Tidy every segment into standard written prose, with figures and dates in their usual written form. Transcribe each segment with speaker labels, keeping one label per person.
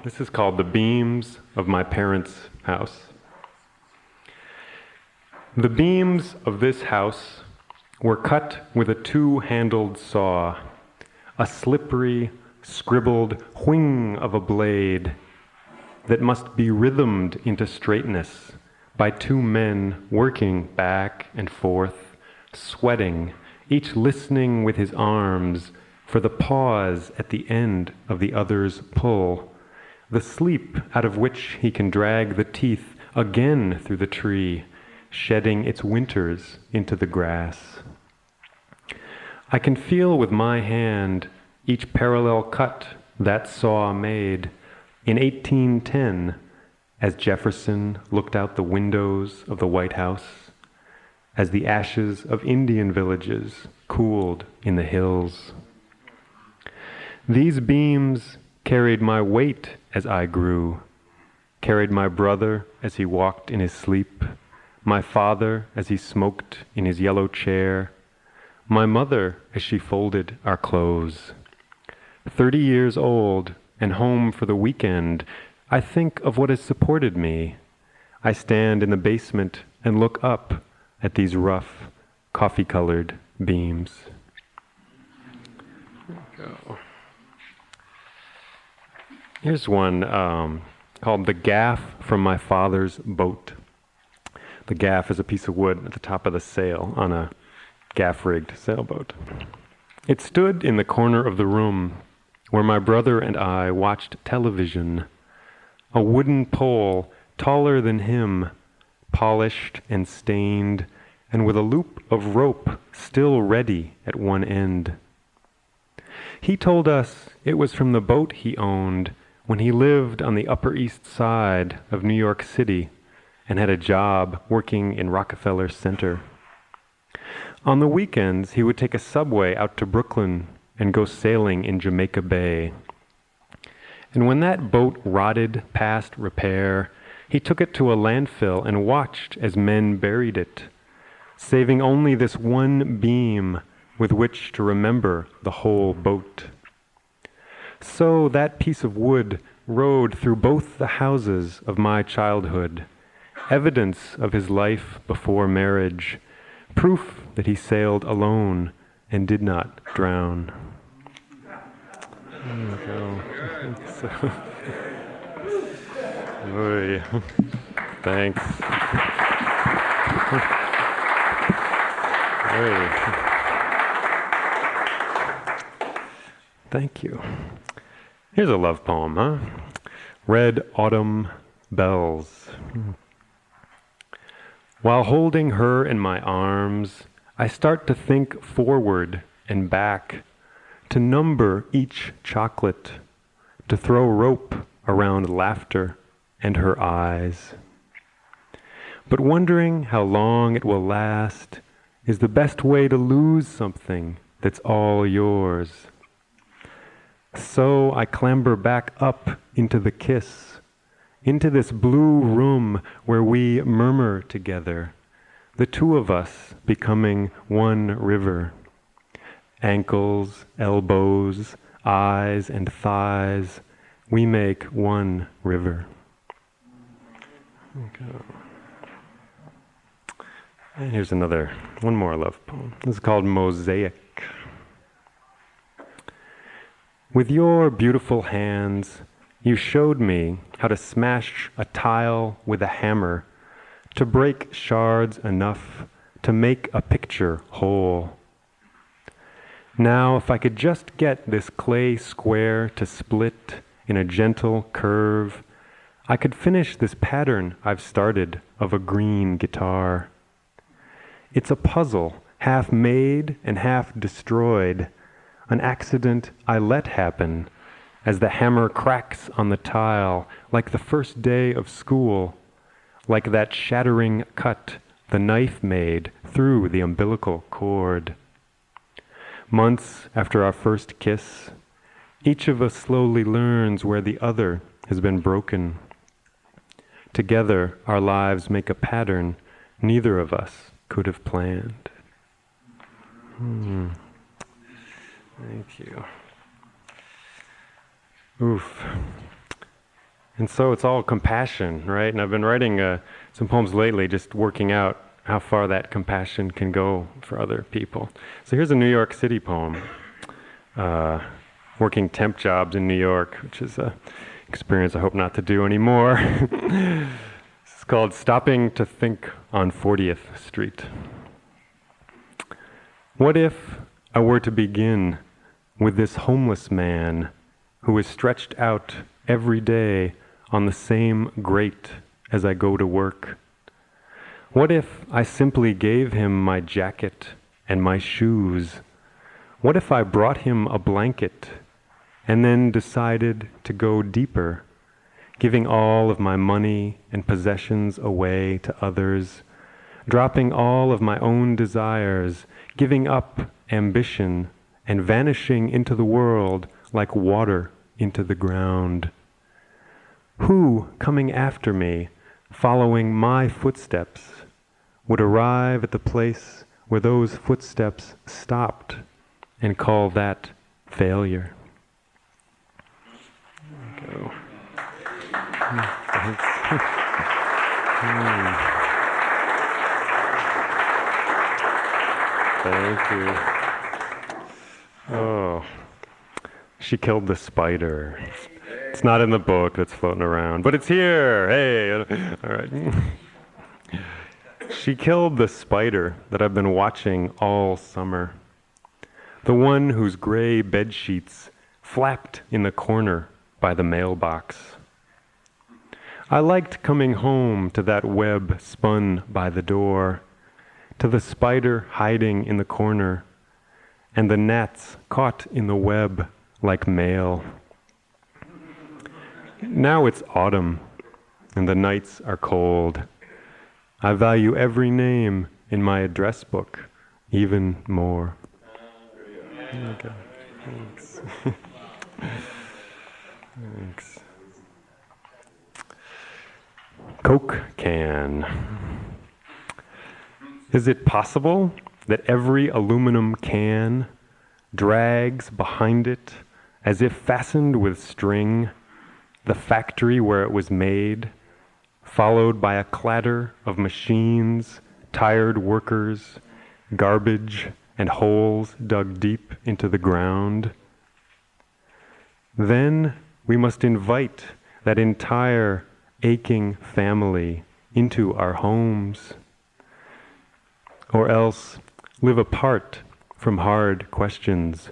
Speaker 1: This is called The Beams of My Parents' House. The beams of this house were cut with a two-handled saw, a slippery, scribbled whing of a blade that must be rhythmed into straightness by two men working back and forth, sweating, each listening with his arms for the pause at the end of the other's pull, the sleep out of which he can drag the teeth again through the tree, shedding its winters into the grass. I can feel with my hand each parallel cut that saw made in 1810 as Jefferson looked out the windows of the White House, as the ashes of Indian villages cooled in the hills. These beams carried my weight as I grew, carried my brother as he walked in his sleep, my father as he smoked in his yellow chair, my mother as she folded our clothes. 30 years old and home for the weekend, I think of what has supported me. I stand in the basement and look up at these rough, coffee-colored beams. There we go. Here's one called The Gaff from My Father's Boat. The gaff is a piece of wood at the top of the sail on a gaff-rigged sailboat. It stood in the corner of the room where my brother and I watched television. A wooden pole taller than him, polished and stained, and with a loop of rope still ready at one end. He told us it was from the boat he owned when he lived on the Upper East Side of New York City and had a job working in Rockefeller Center. On the weekends, he would take a subway out to Brooklyn and go sailing in Jamaica Bay. And when that boat rotted past repair, he took it to a landfill and watched as men buried it, saving only this one beam with which to remember the whole boat. So that piece of wood rode through both the houses of my childhood, evidence of his life before marriage, proof that he sailed alone and did not drown. There we go. Oy. Thanks. Oy. Thank you. Here's a love poem, huh? Red Autumn Bells. While holding her in my arms, I start to think forward and back, to number each chocolate, to throw rope around laughter and her eyes. But wondering how long it will last is the best way to lose something that's all yours. So I clamber back up into the kiss, into this blue room where we murmur together, the two of us becoming one river. Ankles, elbows, eyes, and thighs, we make one river. Okay. And here's one more love poem. This is called Mosaic. With your beautiful hands, you showed me how to smash a tile with a hammer, to break shards enough to make a picture whole. Now, if I could just get this clay square to split in a gentle curve, I could finish this pattern I've started of a green guitar. It's a puzzle, half made and half destroyed, an accident I let happen as the hammer cracks on the tile like the first day of school, like that shattering cut the knife made through the umbilical cord. Months after our first kiss, each of us slowly learns where the other has been broken. Together, our lives make a pattern neither of us could have planned. Thank you. Oof. And so it's all compassion, right? And I've been writing some poems lately, just working out how far that compassion can go for other people. So here's a New York City poem. Working temp jobs in New York, which is an experience I hope not to do anymore. It's called Stopping to Think on 40th Street. What if I were to begin with this homeless man who is stretched out every day on the same grate as I go to work? What if I simply gave him my jacket and my shoes? What if I brought him a blanket and then decided to go deeper, giving all of my money and possessions away to others, dropping all of my own desires, giving up ambition, and vanishing into the world like water into the ground? Who, coming after me, following my footsteps, would arrive at the place where those footsteps stopped and call that failure? There we go. Thank you. Oh, she killed the spider. It's not in the book that's floating around, but it's here. Hey, all right. She killed the spider that I've been watching all summer. The one whose gray bed sheets flapped in the corner by the mailbox. I liked coming home to that web spun by the door, to the spider hiding in the corner, and the gnats caught in the web like mail. Now it's autumn, and the nights are cold. I value every name in my address book even more. Okay, thanks. Thanks. Coke can. Is it possible that every aluminum can drags behind it, as if fastened with string, the factory where it was made, followed by a clatter of machines, tired workers, garbage, and holes dug deep into the ground? Then we must invite that entire aching family into our homes, or else live apart from hard questions,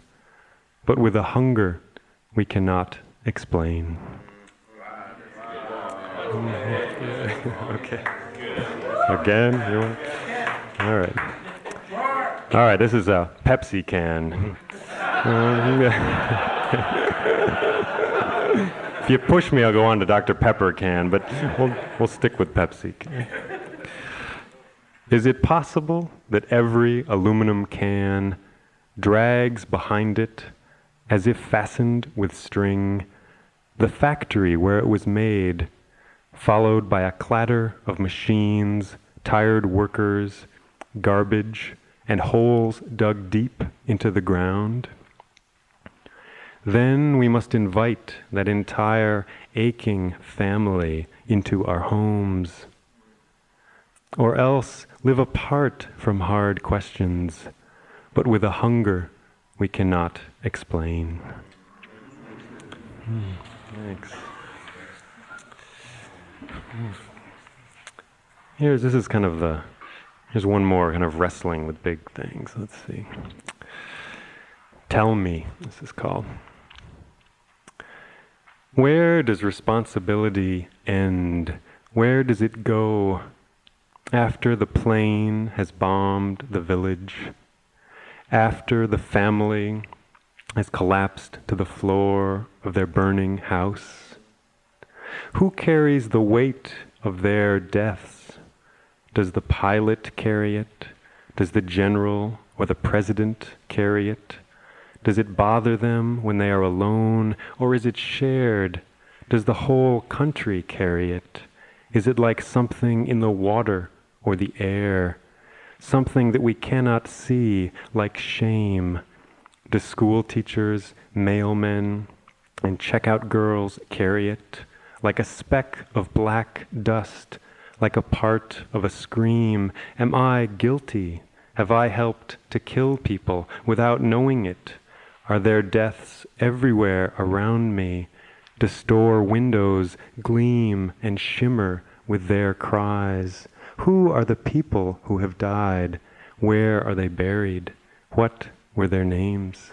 Speaker 1: but with a hunger we cannot explain. Okay. Again? You want? All right. All right, this is a Pepsi can. If you push me, I'll go on to Dr. Pepper can, but we'll stick with Pepsi. Is it possible that every aluminum can drags behind it, as if fastened with string, the factory where it was made, followed by a clatter of machines, tired workers, garbage, and holes dug deep into the ground? Then we must invite that entire aching family into our homes, or else live apart from hard questions, but with a hunger we cannot explain. Thanks. Here's one more kind of wrestling with big things. Let's see. Tell me, this is called. Where does responsibility end? Where does it go after the plane has bombed the village? After the family has collapsed to the floor of their burning house? Who carries the weight of their deaths? Does the pilot carry it? Does the general or the president carry it? Does it bother them when they are alone, or is it shared? Does the whole country carry it? Is it like something in the water or the air? Something that we cannot see, like shame? Do school teachers, mailmen, and checkout girls carry it? like a speck of black dust, like a part of a scream. Am I guilty? Have I helped to kill people without knowing it? Are there deaths everywhere around me? Do store windows gleam and shimmer with their cries? Who are the people who have died? Where are they buried? What were their names?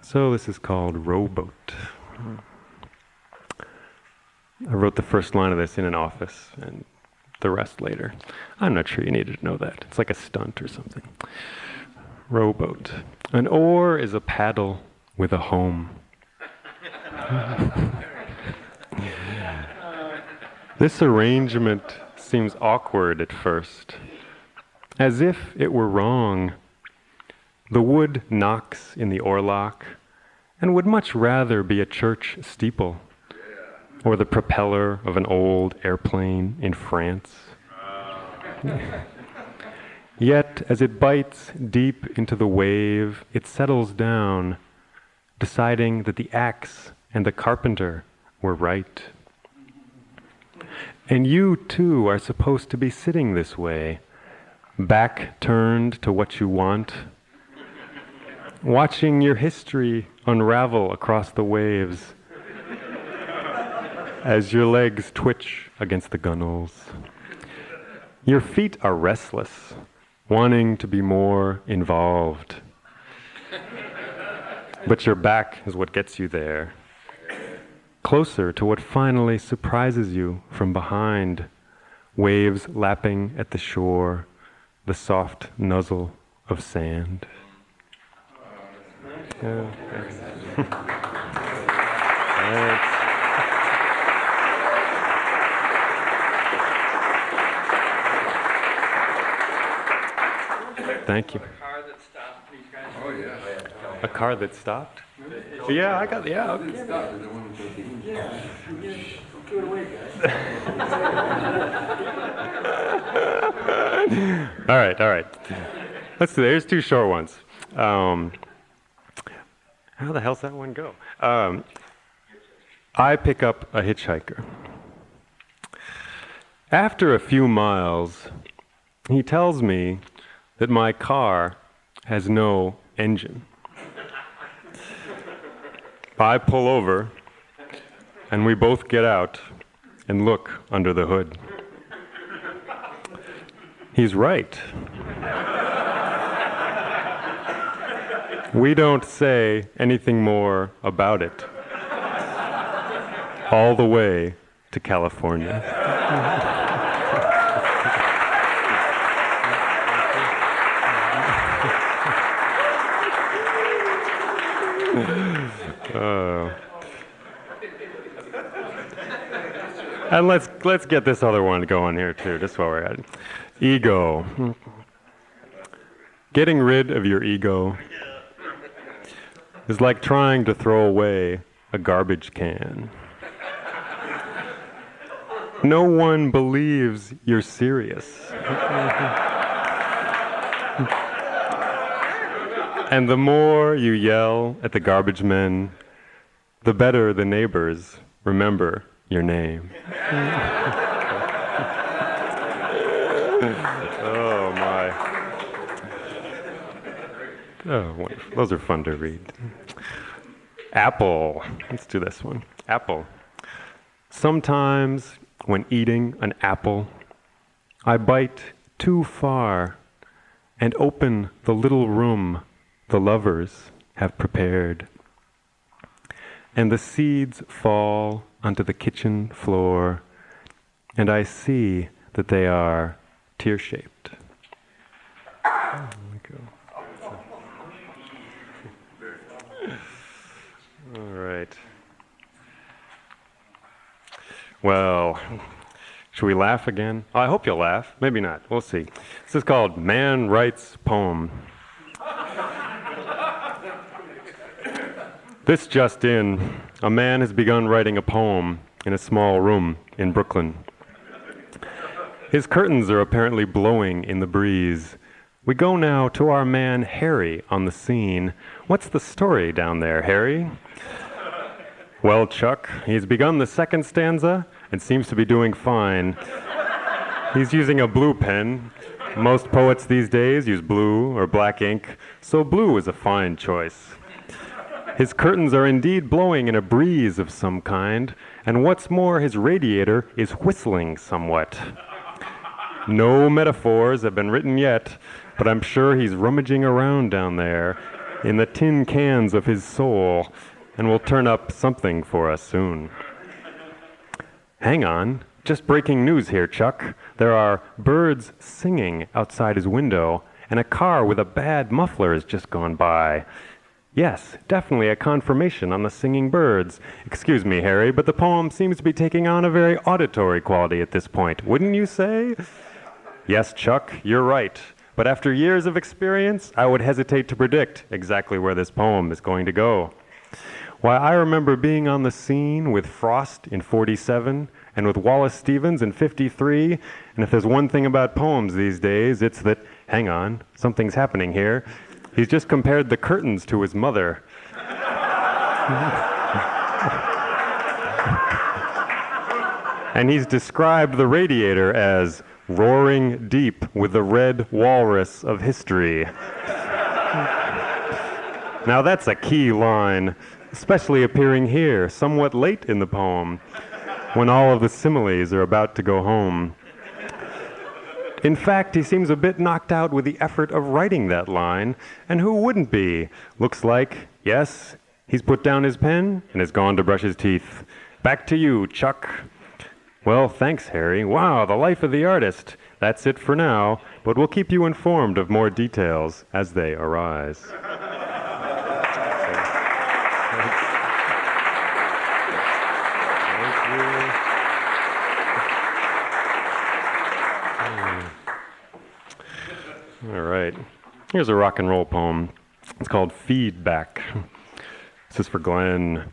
Speaker 1: So this is called Rowboat. I wrote the first line of this in an office and the rest later. I'm not sure you needed to know that. It's like a stunt or something. Rowboat. An oar is a paddle with a home. This arrangement seems awkward at first, as if it were wrong. The wood knocks in the oarlock and would much rather be a church steeple or the propeller of an old airplane in France. Yet, as it bites deep into the wave, it settles down, deciding that the axe and the carpenter were right. And you, too, are supposed to be sitting this way, back turned to what you want, watching your history unravel across the waves as your legs twitch against the gunnels. Your feet are restless, wanting to be more involved. But your back is what gets you there, closer to what finally surprises you from behind, waves lapping at the shore, the soft nuzzle of sand. Thanks. Thank you.
Speaker 2: Oh, yeah.
Speaker 1: A car that stopped? Yeah, I got, yeah, okay. All right. Let's see, there's two short ones. How the hell's that one go? I pick up a hitchhiker. After a few miles, he tells me that my car has no engine. I pull over, and we both get out and look under the hood. He's right. We don't say anything more about it. All the way to California. And let's get this other one going here too, just while we're at it. Ego. Getting rid of your ego is like trying to throw away a garbage can. No one believes you're serious. And the more you yell at the garbage men, the better the neighbors remember your name. Oh my. Oh, wonderful. Those are fun to read. Apple. Let's do this one. Apple. Sometimes when eating an apple, I bite too far and open the little room the lovers have prepared. And the seeds fall onto the kitchen floor, and I see that they are tear-shaped. There we go. All right. Well, should we laugh again? I hope you'll laugh. Maybe not. We'll see. This is called Man Writes Poem. This just in, a man has begun writing a poem in a small room in Brooklyn. His curtains are apparently blowing in the breeze, We go now to our man Harry on the scene. What's the story down there, Harry? Well, Chuck, he's begun the second stanza and seems to be doing fine. He's using a blue pen. Most poets these days use blue or black ink, so blue is a fine choice. His curtains are indeed blowing in a breeze of some kind, and what's more, his radiator is whistling somewhat. No metaphors have been written yet, but I'm sure he's rummaging around down there in the tin cans of his soul, and will turn up something for us soon. Hang on, just breaking news here, Chuck. There are birds singing outside his window, and a car with a bad muffler has just gone by. Yes, definitely a confirmation on the singing birds. Excuse me, Harry, but the poem seems to be taking on a very auditory quality at this point, wouldn't you say? Yes, Chuck, you're right. But after years of experience, I would hesitate to predict exactly where this poem is going to go. Why, I remember being on the scene with Frost in 47 and with Wallace Stevens in 53, and if there's one thing about poems these days, it's that, hang on, something's happening here. He's just compared the curtains to his mother. And he's described the radiator as roaring deep with the red walrus of history. Now that's a key line, especially appearing here, somewhat late in the poem, when all of the similes are about to go home. In fact, he seems a bit knocked out with the effort of writing that line, and who wouldn't be? Looks like, yes, he's put down his pen and has gone to brush his teeth. Back to you, Chuck. Well, thanks, Harry. Wow, the life of the artist. That's it for now, but we'll keep you informed of more details as they arise. All right, here's a rock and roll poem. It's called Feedback. This is for Glenn.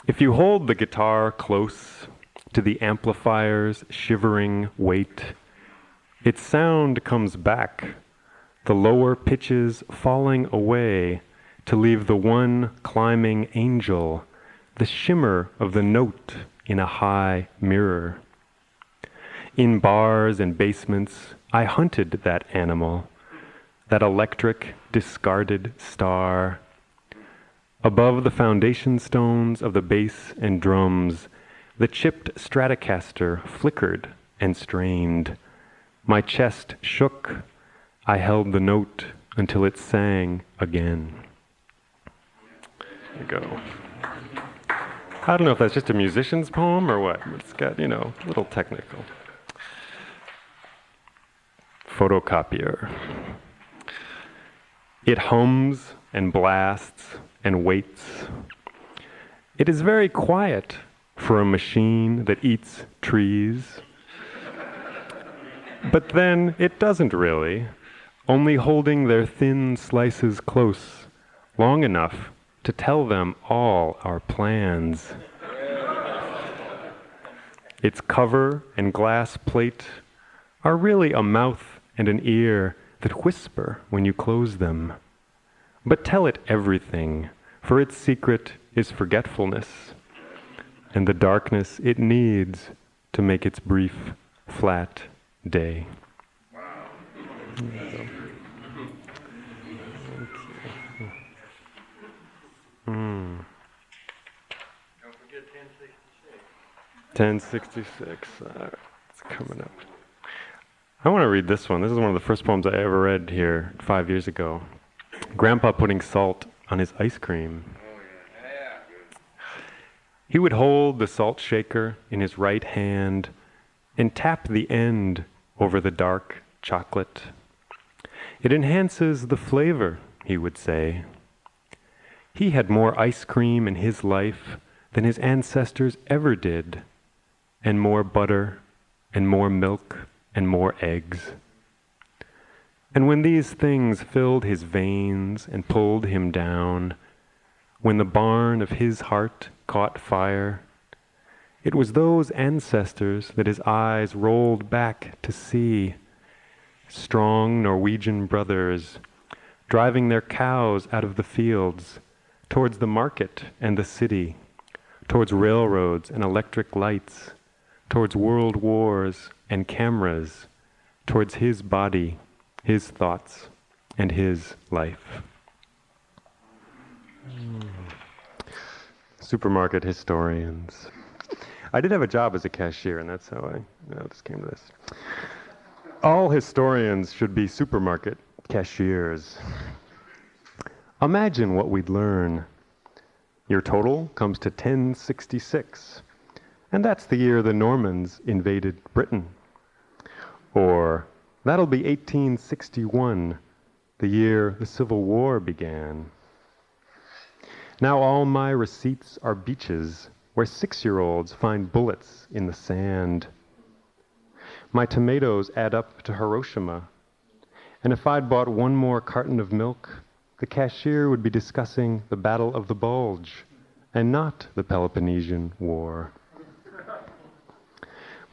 Speaker 1: If you hold the guitar close to the amplifier's shivering weight, its sound comes back, the lower pitches falling away to leave the one climbing angel, the shimmer of the note in a high mirror. In bars and basements, I hunted that animal, that electric, discarded star. Above the foundation stones of the bass and drums, the chipped Stratocaster flickered and strained. My chest shook. I held the note until it sang again. There you go. I don't know if that's just a musician's poem or what, but it's got, a little technical. Photocopier. It hums and blasts and waits. It is very quiet for a machine that eats trees. But then it doesn't really, only holding their thin slices close, long enough to tell them all our plans. Its cover and glass plate are really a mouth and an ear that whisper when you close them. But tell it everything, for its secret is forgetfulness, and the darkness it needs to make its brief, flat day.
Speaker 2: Wow. Don't forget 1066.
Speaker 1: 1066. It's coming up. I want to read this one. This is one of the first poems I ever read here 5 years ago. Grandpa putting salt on his ice cream.
Speaker 2: Oh, yeah.
Speaker 1: He would hold the salt shaker in his right hand and tap the end over the dark chocolate. It enhances the flavor, he would say. He had more ice cream in his life than his ancestors ever did, and more butter, and more milk, and more eggs. And when these things filled his veins and pulled him down, when the barn of his heart caught fire, it was those ancestors that his eyes rolled back to see, strong Norwegian brothers, driving their cows out of the fields, towards the market and the city, towards railroads and electric lights, towards world wars and cameras, towards his body, his thoughts, and his life. Supermarket historians. I did have a job as a cashier, and that's how I just came to this. All historians should be supermarket cashiers. Imagine what we'd learn. Your total comes to 1066, and that's the year the Normans invaded Britain. Or, that'll be 1861, the year the Civil War began. Now all my receipts are beaches where 6-year-olds find bullets in the sand. My tomatoes add up to Hiroshima, and if I'd bought one more carton of milk, the cashier would be discussing the Battle of the Bulge and not the Peloponnesian War.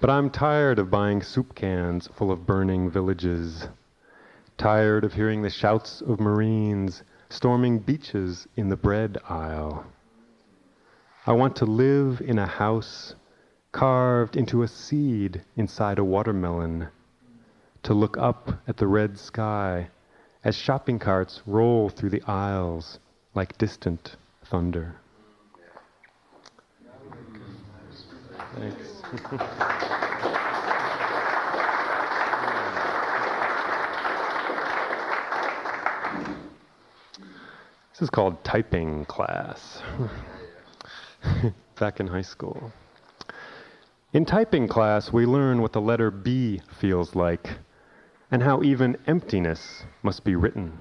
Speaker 1: But I'm tired of buying soup cans full of burning villages, tired of hearing the shouts of Marines storming beaches in the bread aisle. I want to live in a house carved into a seed inside a watermelon, to look up at the red sky as shopping carts roll through the aisles like distant thunder. Thanks. This is called typing class. Back in high school. In typing class, we learn what the letter B feels like and how even emptiness must be written.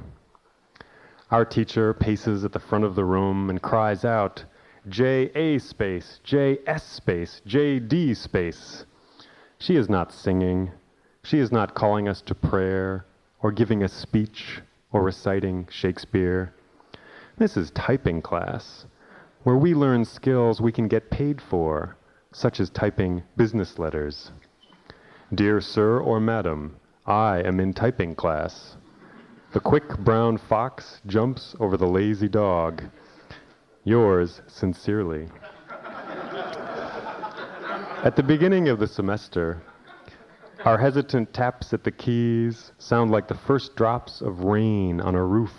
Speaker 1: Our teacher paces at the front of the room and cries out, J-A space, J-S space, J-D space. She is not singing. She is not calling us to prayer or giving a speech or reciting Shakespeare. This is typing class, where we learn skills we can get paid for, such as typing business letters. Dear sir or madam, I am in typing class. The quick brown fox jumps over the lazy dog. Yours sincerely. At the beginning of the semester, our hesitant taps at the keys sound like the first drops of rain on a roof.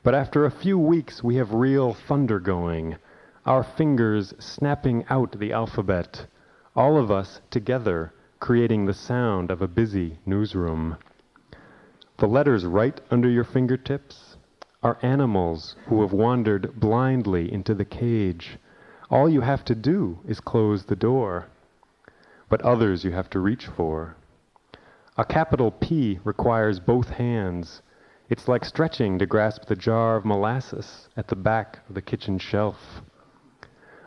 Speaker 1: But after a few weeks, we have real thunder going, our fingers snapping out the alphabet, all of us together creating the sound of a busy newsroom. The letters right under your fingertips are animals who have wandered blindly into the cage. All you have to do is close the door, but others you have to reach for. A capital P requires both hands. It's like stretching to grasp the jar of molasses at the back of the kitchen shelf.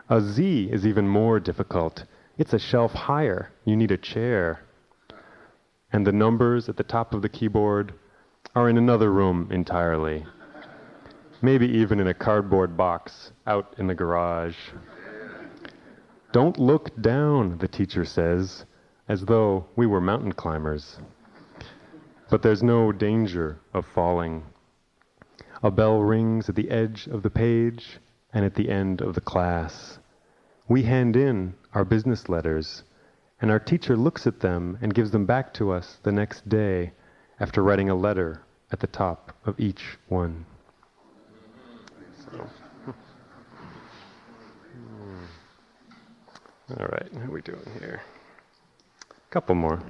Speaker 1: A Z is even more difficult. It's a shelf higher. You need a chair. And the numbers at the top of the keyboard are in another room entirely. Maybe even in a cardboard box out in the garage. Don't look down, the teacher says, as though we were mountain climbers. But there's no danger of falling. A bell rings at the edge of the page and at the end of the class. We hand in our business letters, and our teacher looks at them and gives them back to us the next day after writing a letter at the top of each one. So. All right, how are we doing here? A couple more.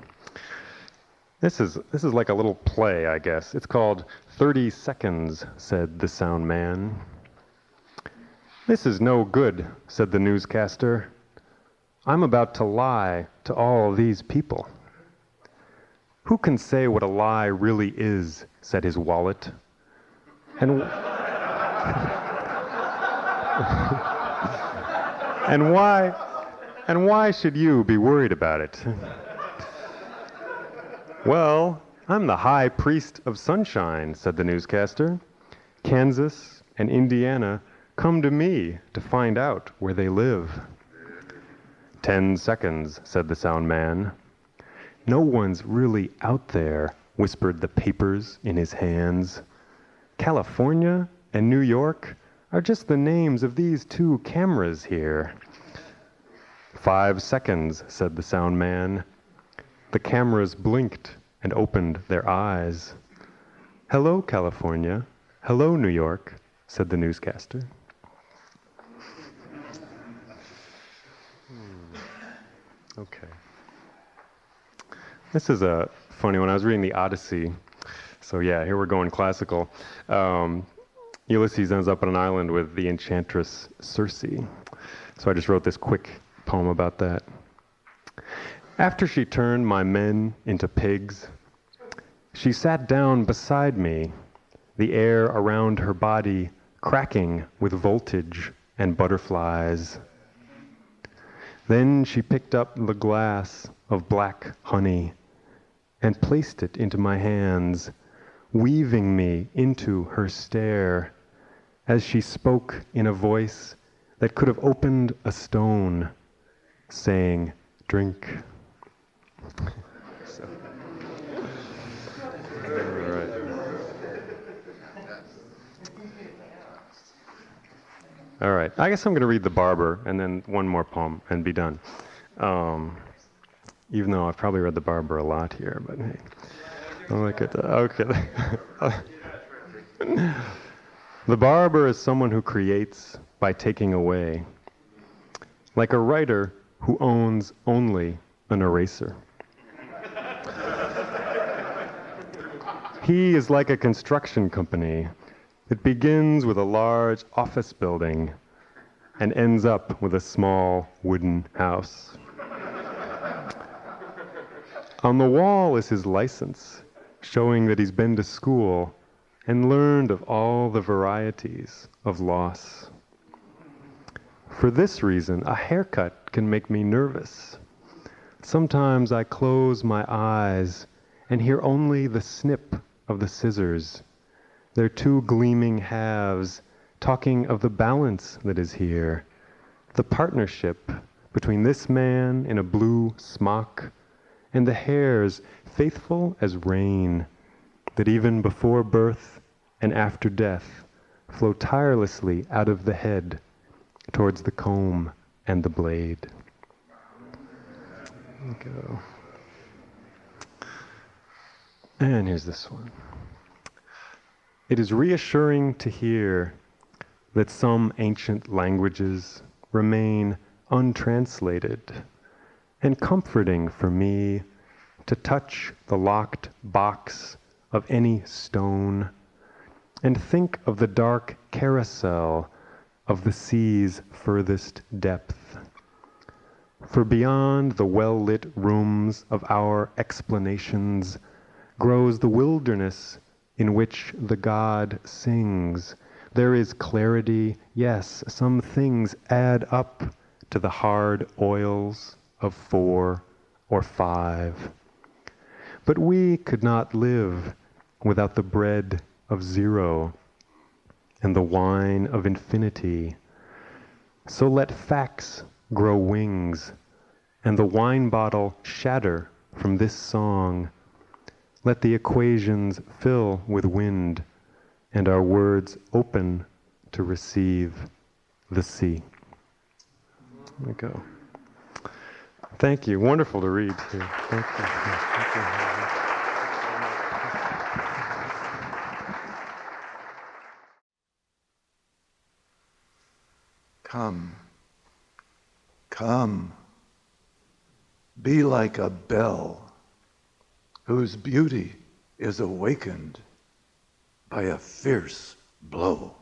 Speaker 1: This is like a little play, I guess. It's called 30 Seconds, said the sound man. This is no good, said the newscaster. I'm about to lie to all these people. Who can say what a lie really is, said his wallet. And and why should you be worried about it? Well, I'm the high priest of sunshine, said the newscaster. Kansas and Indiana come to me to find out where they live. 10 seconds, said the sound man. No one's really out there, whispered the papers in his hands. California and New York are just the names of these two cameras here. 5 seconds, said the sound man. The cameras blinked and opened their eyes. Hello, California. Hello, New York, said the newscaster. Okay. This is a funny one. I was reading the Odyssey. So yeah, here we're going classical. Ulysses ends up on an island with the enchantress Circe. So I just wrote this quick poem about that. After she turned my men into pigs, she sat down beside me, the air around her body cracking with voltage and butterflies. Then she picked up the glass of black honey and placed it into my hands, weaving me into her stare as she spoke in a voice that could have opened a stone, saying, "Drink." So. All right. All right. I guess I'm going to read The Barber and then one more poem and be done. Even though I've probably read The Barber a lot here, but hey. I'll look at that. Okay. The barber is someone who creates by taking away, like a writer who owns only an eraser. He is like a construction company. It begins with a large office building and ends up with a small wooden house. On the wall is his license, showing that he's been to school and learned of all the varieties of loss. For this reason, a haircut can make me nervous. Sometimes I close my eyes and hear only the snip of the scissors, their two gleaming halves talking of the balance that is here, the partnership between this man in a blue smock and the hairs faithful as rain that even before birth and after death flow tirelessly out of the head towards the comb and the blade. There we go. And here's this one. It is reassuring to hear that some ancient languages remain untranslated, and comforting for me to touch the locked box of any stone and think of the dark carousel of the sea's furthest depth. For beyond the well-lit rooms of our explanations grows the wilderness in which the God sings. There is clarity, yes, some things add up to the hard oils of 4 or 5. But we could not live without the bread of 0 and the wine of infinity. So let facts grow wings and the wine bottle shatter from this song. Let the equations fill with wind and our words open to receive the sea. There we go. Thank you. Wonderful to read too. Thank you. Thank you.
Speaker 3: Come, come, be like a bell whose beauty is awakened by a fierce blow.